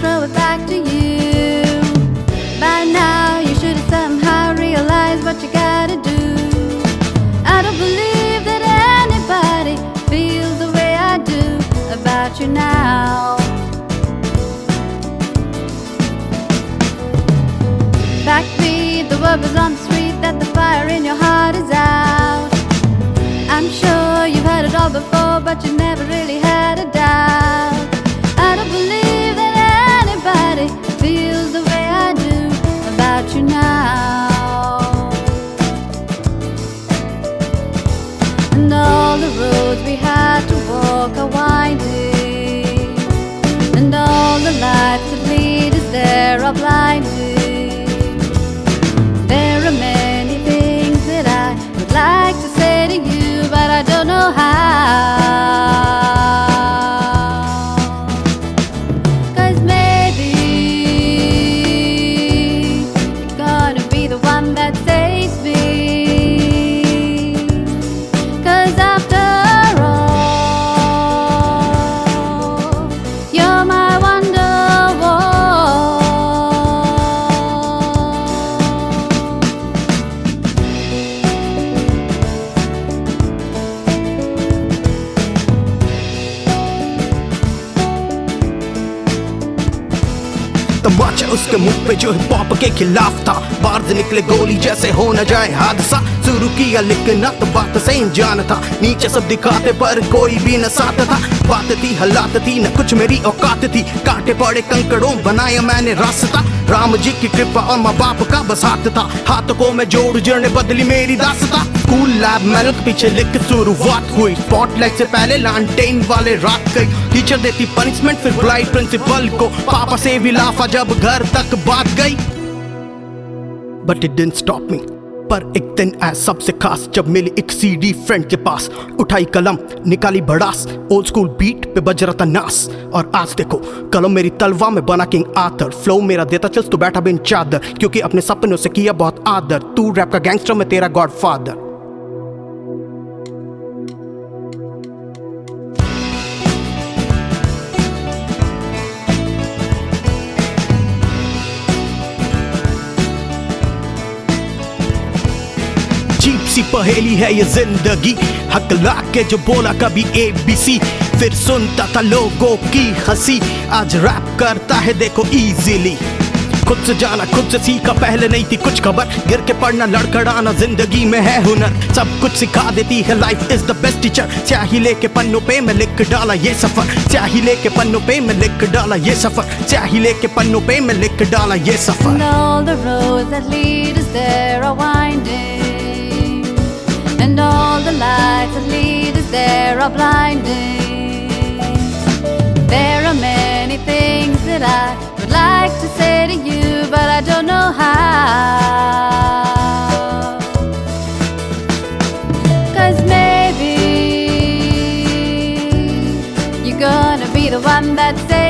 throw it back to you. By now you should have somehow realized what you gotta do. I don't believe that anybody feels the way I do about you now. Backbeat, the word was on the street that the fire in your heart is out. I'm sure you've heard it all before, but you never really had a doubt. I don't believe that anybody feels the way I do about you now. And all the roads we had to walk are winding, and all the lights that lead us there are blinding. There are many things that I would like to say to you, but I don't know how. 'Cause maybe you're gonna be the one that saves me. 'Cause after all, you're my Wonderwall. तमाचा उसके मुंह पे जो hip hop के खिलाफ था, बाहर से निकले गोली जैसे हो न जाए हादसा। शुरू किया लिखना तो बात सेम जान था, नीचे सब दिखाते पर कोई भी न साथ था। बात थी हालात थी न कुछ मेरी औकात थी, कांटे पड़े कंकड़ों बनाया मैंने रास्ता। राम जी की कृपा और माँ बाप का बस हाथ था, हाथों को मैं जोड़ जोड़ने बदली मेरी दास्ता। स्कूल लैब में पीछे लिख शुरुआत हुई, स्पॉटलाइट से पहले लैंटेन वाले रात गई। टीचर देती पनिशमेंट फिर बुलाई प्रिंसिपल को, पापा से भी लाफा जब घर तक बात गई। But it didn't stop me. पर एक दिन ऐसा सबसे खास जब मिली एक सीडी फ्रेंड के पास, उठाई कलम निकाली भड़ास, ओल्ड स्कूल बीट पे बज रहा था नास। और आज देखो कलम मेरी तलवा में बना किंग आर्थर, फ्लो मेरा देता चल तू बैठा बिन चादर, क्योंकि अपने सपनों से किया बहुत आदर। तू रैप का गैंगस्टर में तेरा गॉडफादर। अजीब सी पहेली है ये जिंदगी, हक ला के जो बोला कभी ABC, फिर सुनता था लोगों की हंसी, आज रैप करता है देखो इजीली। खुद से जाना खुद से सीखा, पहले नहीं थी कुछ खबर, गिर के पढ़ना लड़खड़ाना जिंदगी में है हुनर। सब कुछ सिखा देती है life is the best teacher, स्याही लेके पन्नों पे मैं लिख डाला ये सफर, स्याही लेके पन्नों पे मैं लिख डाला ये सफर, स्याही लेके पन्नों पे मैं लिख डाला ये सफर। And all the roads that lead us there are winding, and all the lights that lead us there are blinding. There are many things that I would like to say to you, but I don't know how. 'Cause maybe you're gonna be the one that says